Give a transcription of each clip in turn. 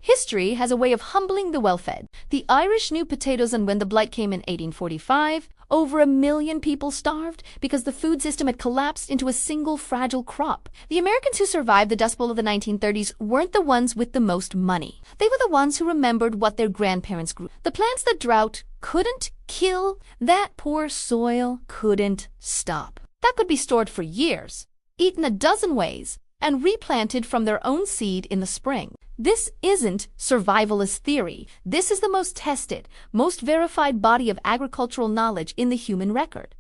History has a way of humbling the well-fed. The Irish knew potatoes, and when the Blight came in 1845, over 1 million people starved because the food system had collapsed into a single fragile crop. The Americans who survived the Dust Bowl of the 1930s weren't the ones with the most money. They were the ones who remembered what their grandparents grew. The plants that drought couldn't kill, that poor soil couldn't stop. That could be stored for years, eaten a dozen ways, and replanted from their own seed in the spring. This isn't survivalist theory. This is the most tested, most verified body of agricultural knowledge in the human record.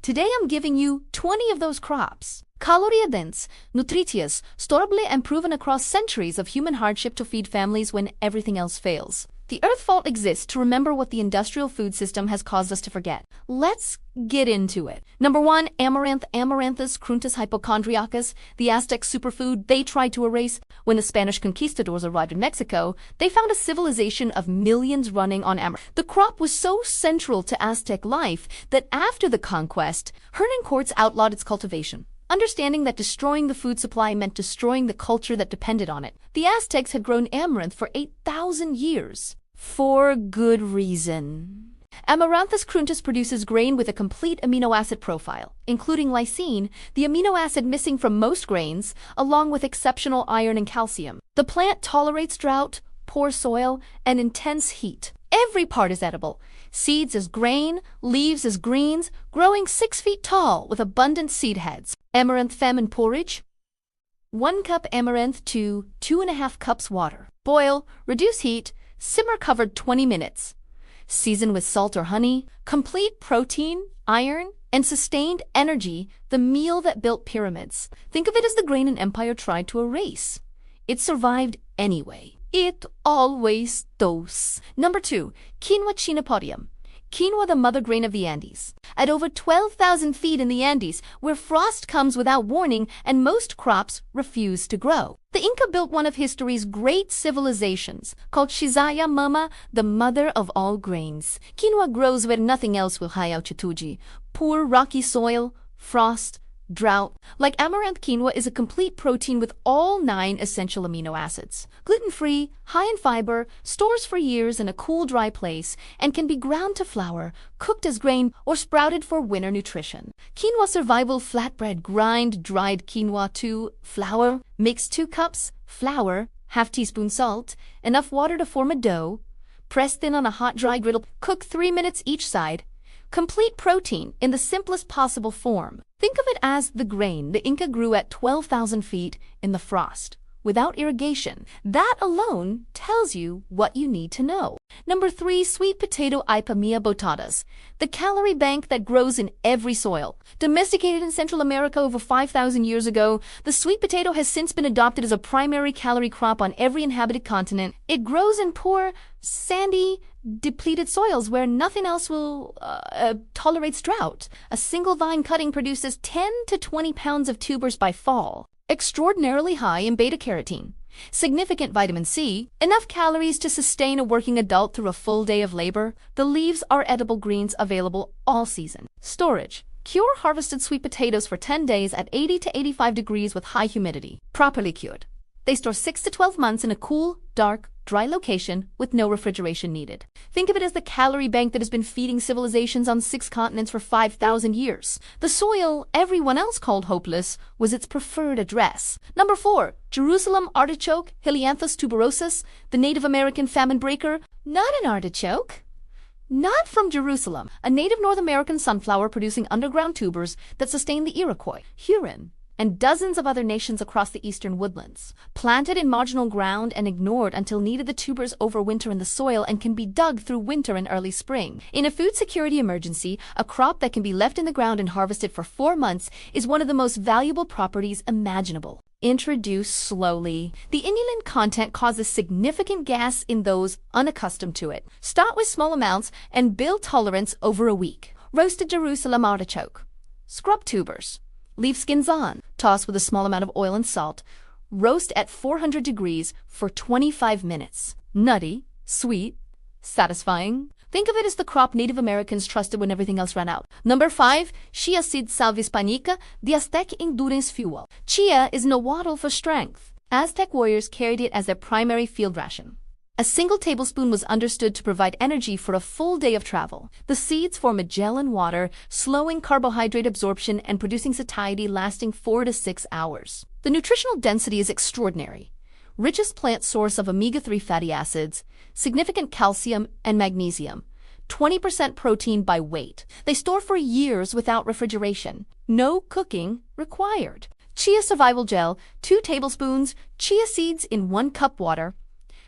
Today I'm giving you 20 of those crops. Calorie-dense, nutritious, storable, and proven across centuries of human hardship to feed families when everything else fails. The Earth Fault exists to remember what the industrial food system has caused us to forget. Let's get into it. Number 1, amaranth, Amaranthus cruentus hypochondriacus, the Aztec superfood they tried to erase. When the Spanish conquistadors arrived in Mexico, they found a civilization of millions running on amaranth. The crop was so central to Aztec life that after the conquest, Hernán Cortés outlawed its cultivation. Understanding that destroying the food supply meant destroying the culture that depended on it. The Aztecs had grown amaranth for 8,000 years. For good reason. Amaranthus cruentus produces grain with a complete amino acid profile, including lysine, the amino acid missing from most grains, along with exceptional iron and calcium. The plant tolerates drought, poor soil, and intense heat. Every part is edible. Seeds as grain, leaves as greens, growing 6 feet tall with abundant seed heads. Amaranth famine porridge. 1 cup amaranth to 2.5 cups water. Boil, reduce heat, simmer covered 20 minutes. Season with salt or honey. Complete protein, iron, and sustained energy, the meal that built pyramids. Think of it as the grain an empire tried to erase. It survived anyway. It always does. Number 2, quinoa chenopodium. Quinoa, the mother grain of the Andes. At over 12,000 feet in the Andes, where frost comes without warning and most crops refuse to grow. The Inca built one of history's great civilizations, called Shizaya Mama, the mother of all grains. Quinoa grows where nothing else will. Hayauchituji. Poor rocky soil, frost, drought. Like amaranth, quinoa is a complete protein with all 9 essential amino acids. Gluten-free, high in fiber, stores for years in a cool, dry place, and can be ground to flour, cooked as grain, or sprouted for winter nutrition. Quinoa survival flatbread. Grind dried quinoa to flour. Mix 2 cups flour, ½ teaspoon salt, enough water to form a dough. Press thin on a hot, dry griddle. Cook 3 minutes each side. Complete protein in the simplest possible form. Think of it as the grain the Inca grew at 12,000 feet in the frost, without irrigation. That alone tells you what you need to know. Number 3, sweet potato Ipomoea botatas, the calorie bank that grows in every soil. Domesticated in Central America over 5,000 years ago, the sweet potato has since been adopted as a primary calorie crop on every inhabited continent. It grows in poor, sandy, depleted soils where nothing else will tolerates drought. A single vine cutting produces 10 to 20 pounds of tubers by fall. Extraordinarily high in beta-carotene, significant vitamin C, enough calories to sustain a working adult through a full day of labor. The leaves are edible greens available all season. Storage. Cure harvested sweet potatoes for 10 days at 80 to 85 degrees with high humidity. Properly cured. They store 6 to 12 months in a cool, dark, dry location with no refrigeration needed. Think of it as the calorie bank that has been feeding civilizations on 6 continents for 5,000 years. The soil everyone else called hopeless was its preferred address. Number 4, Jerusalem artichoke, Helianthus tuberosus, the Native American famine breaker. Not an artichoke. Not from Jerusalem, a native North American sunflower producing underground tubers that sustain the Iroquois, Huron, and dozens of other nations across the eastern woodlands. Planted in marginal ground and ignored until needed, the tubers overwinter in the soil and can be dug through winter and early spring. In a food security emergency, a crop that can be left in the ground and harvested for 4 months is one of the most valuable properties imaginable. Introduce slowly. The inulin content causes significant gas in those unaccustomed to it. Start with small amounts and build tolerance over a week. Roasted Jerusalem artichoke. Scrub tubers. Leave skins on. Toss with a small amount of oil and salt. Roast at 400 degrees for 25 minutes. Nutty, sweet, satisfying. Think of it as the crop Native Americans trusted when everything else ran out. Number 5, chia seed salvispanica, the Aztec endurance fuel. Chia is nahuatl for strength. Aztec warriors carried it as their primary field ration. A single tablespoon was understood to provide energy for a full day of travel. The seeds form a gel in water, slowing carbohydrate absorption and producing satiety lasting 4 to 6 hours. The nutritional density is extraordinary. Richest plant source of omega-3 fatty acids, significant calcium and magnesium, 20% protein by weight. They store for years without refrigeration. No cooking required. Chia survival gel, 2 tablespoons, chia seeds in 1 cup water.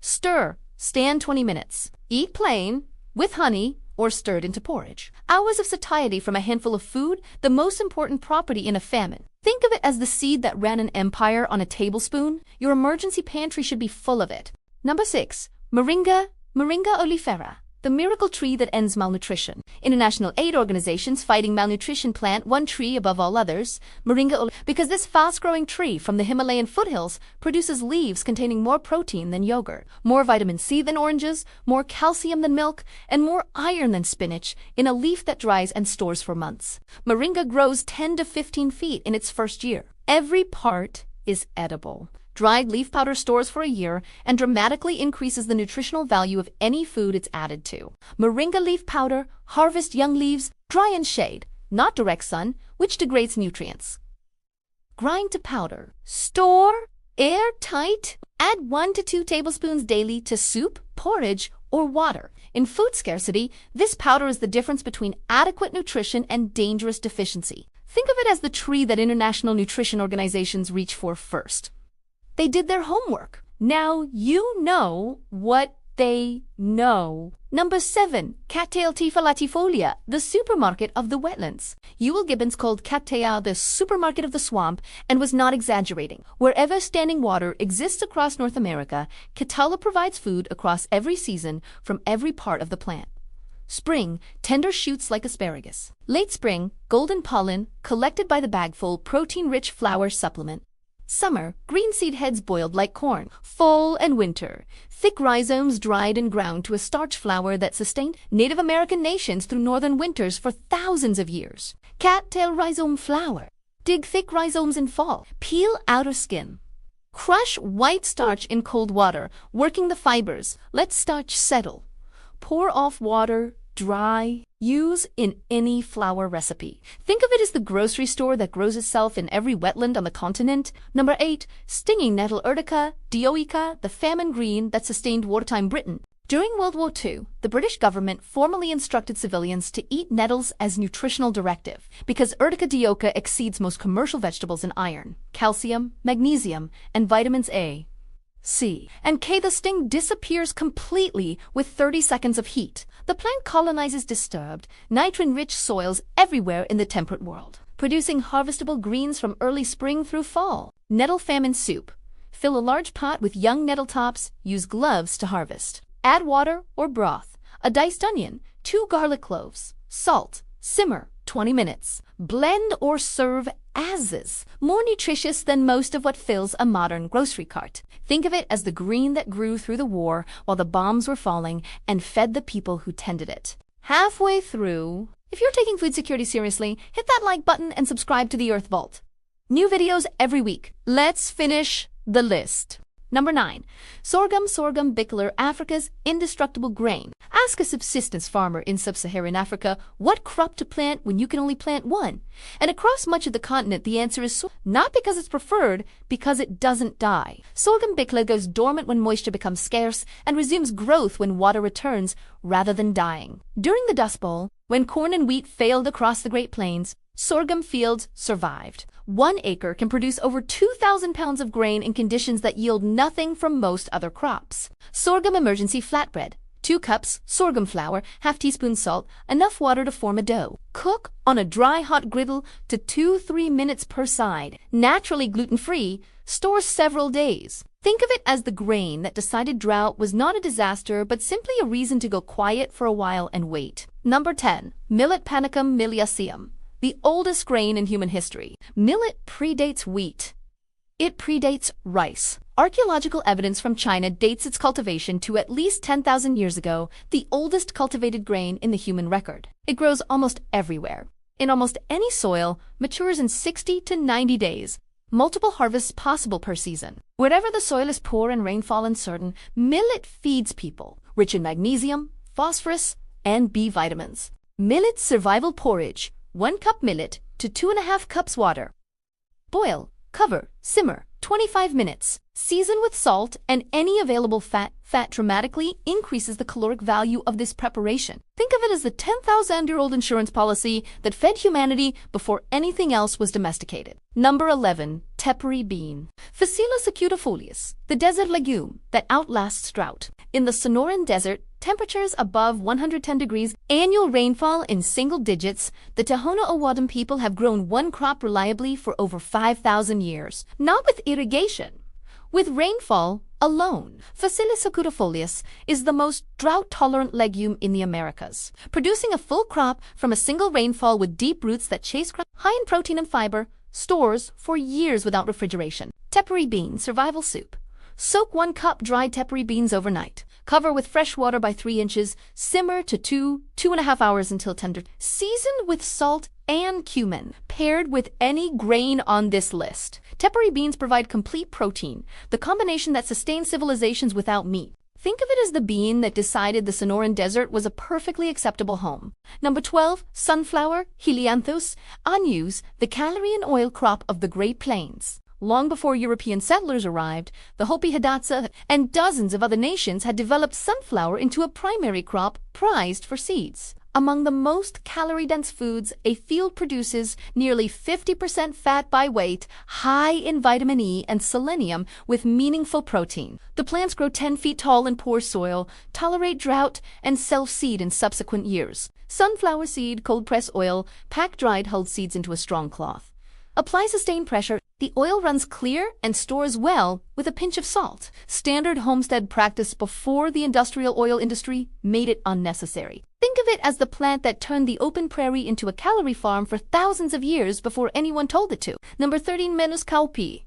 Stir, stand 20 minutes. Eat plain, with honey, or stirred into porridge. Hours of satiety from a handful of food, the most important property in a famine. Think of it as the seed that ran an empire on a tablespoon. Your emergency pantry should be full of it. Number 6. Moringa oleifera, the miracle tree that ends malnutrition. International aid organizations fighting malnutrition plant one tree above all others, because this fast-growing tree from the Himalayan foothills produces leaves containing more protein than yogurt, more vitamin C than oranges, more calcium than milk, and more iron than spinach in a leaf that dries and stores for months. Moringa grows 10 to 15 feet in its first year. Every part is edible. Dried leaf powder stores for a year and dramatically increases the nutritional value of any food it's added to. Moringa leaf powder, harvest young leaves, dry in shade, not direct sun, which degrades nutrients. Grind to powder. Store airtight. Add 1 to 2 tablespoons daily to soup, porridge, or water. In food scarcity, this powder is the difference between adequate nutrition and dangerous deficiency. Think of it as the tree that international nutrition organizations reach for first. They did their homework. Now you know what they know. Number 7. Cattail Tifa latifolia, the supermarket of the wetlands. Ewell Gibbons called cattail the supermarket of the swamp and was not exaggerating. Wherever standing water exists across North America, cattail provides food across every season from every part of the plant. Spring, tender shoots like asparagus. Late spring, golden pollen, collected by the bagful, protein-rich flower supplement. Summer, green seed heads boiled like corn. Fall and winter, thick rhizomes dried and ground to a starch flour that sustained Native American nations through northern winters for thousands of years. Cattail rhizome flour. Dig thick rhizomes in fall. Peel outer skin. Crush white starch in cold water, working the fibers. Let starch settle. Pour off water, dry. Use in any flour recipe. Think of it as the grocery store that grows itself in every wetland on the continent. Number 8. Stinging nettle Urtica dioica, the famine green that sustained wartime Britain. During World War II, the British government formally instructed civilians to eat nettles as nutritional directive because Urtica dioica exceeds most commercial vegetables in iron, calcium, magnesium, and vitamins A, C, and K. The sting disappears completely with 30 seconds of heat. The plant colonizes disturbed, nitrogen-rich soils everywhere in the temperate world, producing harvestable greens from early spring through fall. Nettle famine soup. Fill a large pot with young nettle tops. Use gloves to harvest. Add water or broth, a diced onion, 2 garlic cloves, salt. Simmer 20 minutes. Blend or serve as is. More nutritious than most of what fills a modern grocery cart. Think of it as the green that grew through the war while the bombs were falling and fed the people who tended it. Halfway through, if you're taking food security seriously, hit that like button and subscribe to the Earth Vault. New videos every week. Let's finish the list. Number 9. Sorghum bicolor, Africa's indestructible grain. Ask a subsistence farmer in sub-Saharan Africa what crop to plant when you can only plant one. And across much of the continent, the answer is not because it's preferred, because it doesn't die. Sorghum bicolor goes dormant when moisture becomes scarce and resumes growth when water returns rather than dying. During the Dust Bowl, when corn and wheat failed across the Great Plains, sorghum fields survived. 1 acre can produce over 2,000 pounds of grain in conditions that yield nothing from most other crops. Sorghum emergency flatbread. 2 cups sorghum flour, half teaspoon salt, enough water to form a dough. Cook on a dry hot griddle to 2-3 minutes per side. Naturally gluten-free, store several days. Think of it as the grain that decided drought was not a disaster but simply a reason to go quiet for a while and wait. Number 10. Millet Panicum miliaceum. The oldest grain in human history. Millet predates wheat. It predates rice. Archaeological evidence from China dates its cultivation to at least 10,000 years ago, the oldest cultivated grain in the human record. It grows almost everywhere. In almost any soil, matures in 60 to 90 days. Multiple harvests possible per season. Wherever the soil is poor and rainfall uncertain, millet feeds people, rich in magnesium, phosphorus, and B vitamins. Millet survival porridge. 1 cup millet to 2.5 cups water. Boil, cover, simmer, 25 minutes. Season with salt and any available fat. Fat dramatically increases the caloric value of this preparation. Think of it as the 10,000-year-old insurance policy that fed humanity before anything else was domesticated. Number 11. Tepary bean. Physalis acutafolius, the desert legume that outlasts drought. In the Sonoran Desert, temperatures above 110 degrees, annual rainfall in single digits, the Tohono O'odham people have grown one crop reliably for over 5,000 years. Not with irrigation, with rainfall alone. Physalis acutafolius is the most drought-tolerant legume in the Americas, producing a full crop from a single rainfall with deep roots that chase crops, high in protein and fiber, stores for years without refrigeration. Tepary bean survival soup. Soak 1 cup dried tepary beans overnight. Cover with fresh water by 3 inches. Simmer to 2.5 hours until tender. Season with salt and cumin, paired with any grain on this list. Tepary beans provide complete protein, the combination that sustains civilizations without meat. Think of it as the bean that decided the Sonoran Desert was a perfectly acceptable home. Number 12. Sunflower, Helianthus, Agnus, the calorie and oil crop of the Great Plains. Long before European settlers arrived, the Hopi Hidatsa and dozens of other nations had developed sunflower into a primary crop prized for seeds. Among the most calorie-dense foods, a field produces nearly 50% fat by weight, high in vitamin E and selenium with meaningful protein. The plants grow 10 feet tall in poor soil, tolerate drought, and self-seed in subsequent years. Sunflower seed, cold-press oil, pack-dried hulled seeds into a strong cloth. Apply sustained pressure. The oil runs clear and stores well with a pinch of salt. Standard homestead practice before the industrial oil industry made it unnecessary. Think of it as the plant that turned the open prairie into a calorie farm for thousands of years before anyone told it to. Number 13. Menus caupi.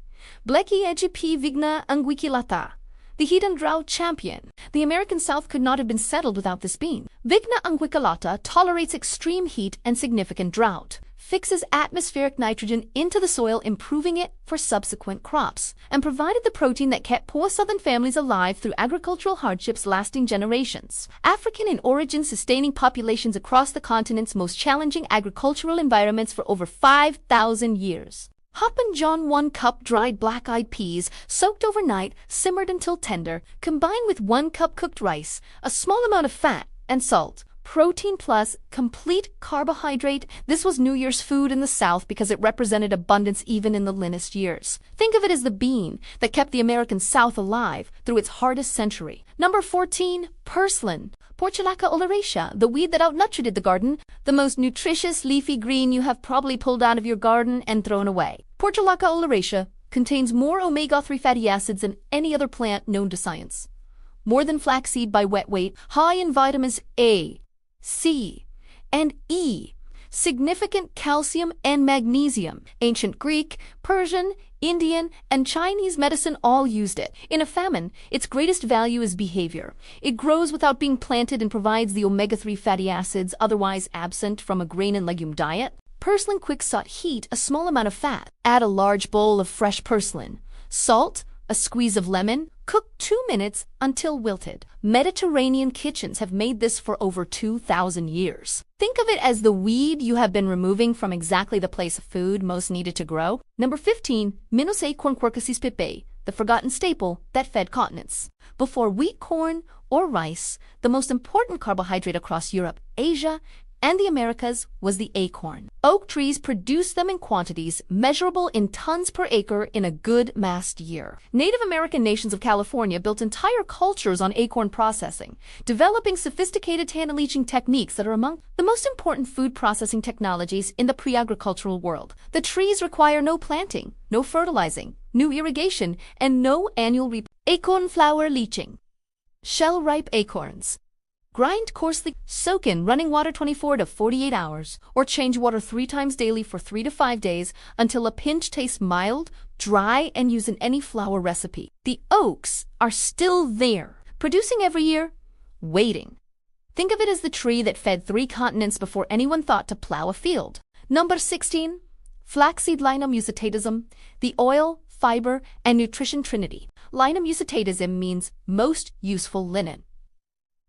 Bleki egp vigna anguikilata. The heat and drought champion. The American South could not have been settled without this bean. Vigna unguiculata tolerates extreme heat and significant drought, fixes atmospheric nitrogen into the soil, improving it for subsequent crops, and provided the protein that kept poor southern families alive through agricultural hardships lasting generations. African in origin, sustaining populations across the continent's most challenging agricultural environments for over 5,000 years. Hoppin' John 1 cup dried black-eyed peas, soaked overnight, simmered until tender, combined with 1 cup cooked rice, a small amount of fat, and salt. Protein plus complete carbohydrate. This was New Year's food in the South because it represented abundance even in the leanest years. Think of it as the bean that kept the American South alive through its hardest century. Number 14. Purslane. Portulaca oleracea, the weed that outnutrided the garden, the most nutritious leafy green you have probably pulled out of your garden and thrown away. Portulaca oleracea contains more omega-3 fatty acids than any other plant known to science. More than flaxseed by wet weight, high in vitamins A, C, and E, significant calcium and magnesium. Ancient Greek, Persian, Indian, and Chinese medicine all used it. In a famine, its greatest value is behavior. It grows without being planted and provides the omega-3 fatty acids otherwise absent from a grain and legume diet. Purslane quick sought heat, a small amount of fat. Add a large bowl of fresh purslane, salt, a squeeze of lemon. Cook 2 minutes until wilted. Mediterranean kitchens have made this for over 2,000 years. Think of it as the weed you have been removing from exactly the place of food most needed to grow. Number 15. Minus acorn quercus pepe, the forgotten staple that fed continents. Before wheat, corn, or rice, the most important carbohydrate across Europe, Asia, and the Americas was the acorn. Oak trees produced them in quantities measurable in tons per acre in a good massed year. Native American nations of California built entire cultures on acorn processing, developing sophisticated tannin leaching techniques that are among the most important food processing technologies in the pre-agricultural world. The trees require no planting, no fertilizing, no irrigation, and no annual acorn flour leaching. Shell-ripe acorns. Grind coarsely, soak in running water 24 to 48 hours, or change water 3 times daily for 3 to 5 days until a pinch tastes mild, dry, and use in any flour recipe. The oaks are still there, producing every year, waiting. Think of it as the tree that fed 3 continents before anyone thought to plow a field. Number 16. Flaxseed linum usitatism, the oil, fiber, and nutrition trinity. Linum usitatism means most useful linen.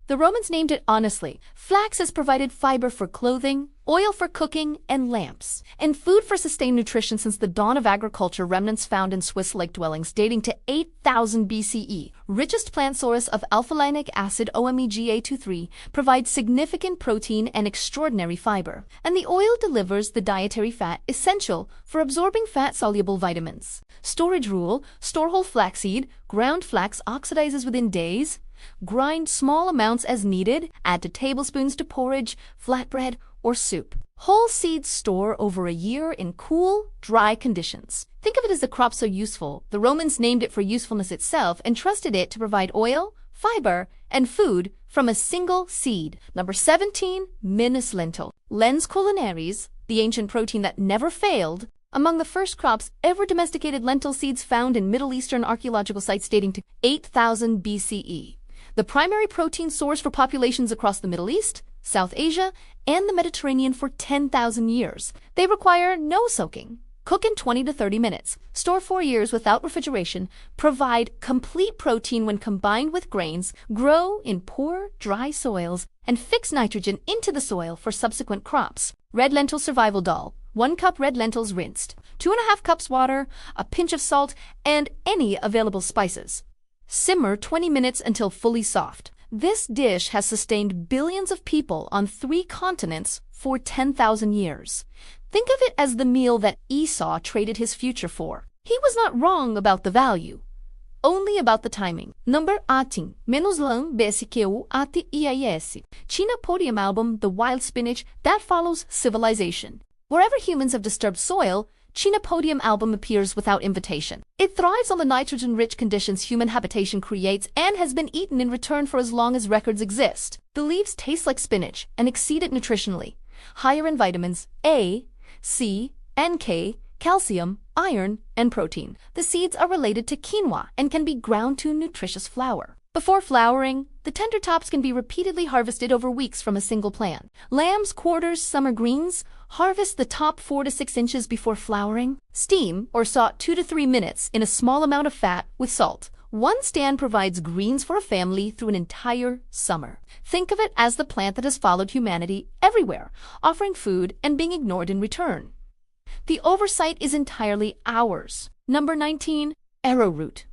The Romans named it honestly. Flax has provided fiber for clothing, oil for cooking, and lamps, and food for sustained nutrition since the dawn of agriculture. Remnants found in Swiss lake dwellings dating to 8000 BCE. Richest plant source of alpha-linoleic acid omega-23 provides significant protein and extraordinary fiber, and the oil delivers the dietary fat essential for absorbing fat-soluble vitamins. Storage rule: store whole flaxseed, ground flax oxidizes within days. Grind small amounts as needed, add to tablespoons to porridge, flatbread, or soup. Whole seeds store over a year in cool, dry conditions. Think of it as a crop so useful, the Romans named it for usefulness itself and trusted it to provide oil, fiber, and food from a single seed. Number 17, Minus lentil. Lens culinaris, the ancient protein that never failed, among the first crops ever domesticated. Lentil seeds found in Middle Eastern archaeological sites dating to 8000 BCE. The primary protein source for populations across the Middle East, South Asia, and the Mediterranean for 10,000 years. They require no soaking. Cook in 20 to 30 minutes. Store 4 years without refrigeration. Provide complete protein when combined with grains. Grow in poor, dry soils and fix nitrogen into the soil for subsequent crops. Red lentil survival doll. 1 cup red lentils rinsed. 2.5 cups water, a pinch of salt, and any available spices. Simmer 20 minutes until fully soft. This dish has sustained billions of people on 3 continents for 10,000 years. Think of it as the meal that Esau traded his future for. He was not wrong about the value, only about the timing. Number 18. Menos lã que o ati ias. China podium album, the wild spinach that follows civilization. Wherever humans have disturbed soil, Chenopodium album appears without invitation. It thrives on the nitrogen-rich conditions human habitation creates and has been eaten in return for as long as records exist. The leaves taste like spinach and exceed it nutritionally. Higher in vitamins A, C, and K, calcium, iron, and protein. The seeds are related to quinoa and can be ground to nutritious flour. Before flowering, the tender tops can be repeatedly harvested over weeks from a single plant. Lambs, quarters, summer greens, harvest the top 4 to 6 inches before flowering. Steam or saute 2 to 3 minutes in a small amount of fat with salt. One stand provides greens for a family through an entire summer. Think of it as the plant that has followed humanity everywhere, offering food and being ignored in return. The oversight is entirely ours. Number 19, arrowroot.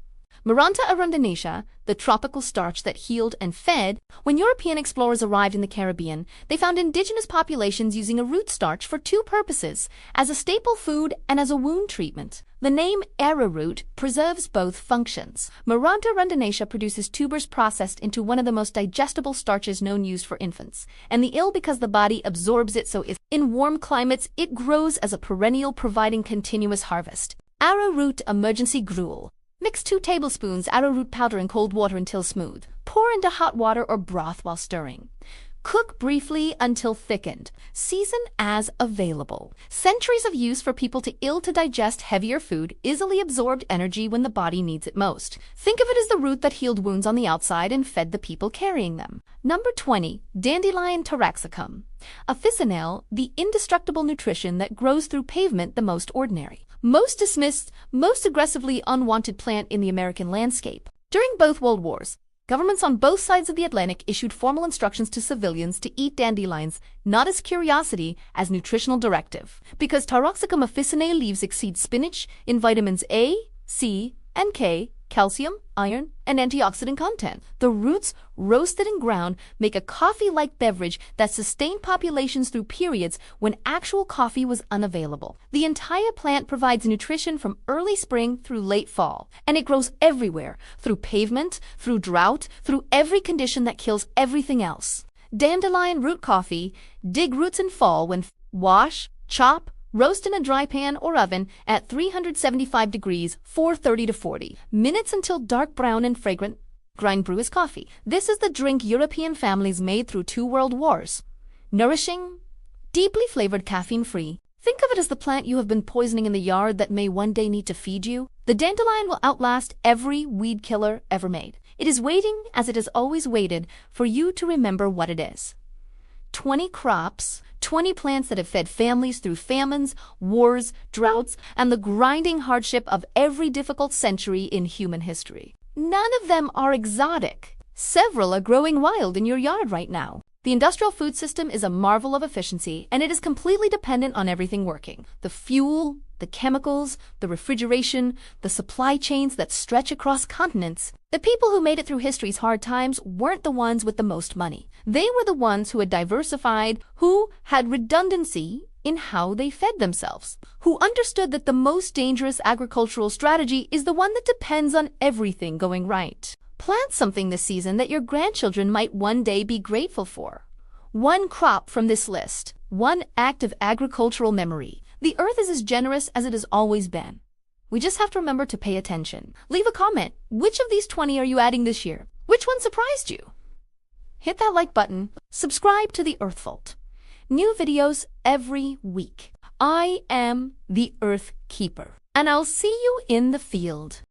Maranta arundinacea, the tropical starch that healed and fed. When European explorers arrived in the Caribbean, they found indigenous populations using a root starch for 2 purposes, as a staple food and as a wound treatment. The name arrowroot preserves both functions. Maranta arundinacea produces tubers processed into one of the most digestible starches known used for infants, and the ill because the body absorbs it so easily. In warm climates, it grows as a perennial, providing continuous harvest. Arrowroot emergency gruel. Mix 2 tablespoons arrowroot powder in cold water until smooth. Pour into hot water or broth while stirring. Cook briefly until thickened. Season as available. Centuries of use for people too ill to digest heavier food, easily absorbed energy when the body needs it most. Think of it as the root that healed wounds on the outside and fed the people carrying them. Number 20. Dandelion taraxacum. Officinale, the indestructible nutrition that grows through pavement, the most ordinary. Most dismissed, most aggressively unwanted plant in the American landscape. During both World Wars, governments on both sides of the Atlantic issued formal instructions to civilians to eat dandelions, not as curiosity, as nutritional directive. Because Taraxacum officinae leaves exceed spinach in vitamins A, C, and K, calcium, iron, and antioxidant content. The roots, roasted and ground, make a coffee-like beverage that sustained populations through periods when actual coffee was unavailable. The entire plant provides nutrition from early spring through late fall, and it grows everywhere, through pavement, through drought, through every condition that kills everything else. Dandelion root coffee. Dig roots in fall when wash, chop, roast in a dry pan or oven at 375 degrees, 430 to 40 minutes until dark brown and fragrant. Grind brew as coffee. This is the drink European families made through 2 world wars. Nourishing, deeply flavored, caffeine-free. Think of it as the plant you have been poisoning in the yard that may one day need to feed you. The dandelion will outlast every weed killer ever made. It is waiting, as it has always waited, for you to remember what it is. 20 crops, 20 plants that have fed families through famines, wars, droughts, and the grinding hardship of every difficult century in human history. None of them are exotic. Several are growing wild in your yard right now. The industrial food system is a marvel of efficiency, and it is completely dependent on everything working. The fuel, the chemicals, the refrigeration, the supply chains that stretch across continents. The people who made it through history's hard times weren't the ones with the most money. They were the ones who had diversified, who had redundancy in how they fed themselves, who understood that the most dangerous agricultural strategy is the one that depends on everything going right. Plant something this season that your grandchildren might one day be grateful for. One crop from this list, one act of agricultural memory. The earth is as generous as it has always been. We just have to remember to pay attention. Leave a comment. Which of these 20 are you adding this year? Which one surprised you? Hit that like button. Subscribe to the Earth Vault. New videos every week. I am the Earth Keeper, and I'll see you in the field.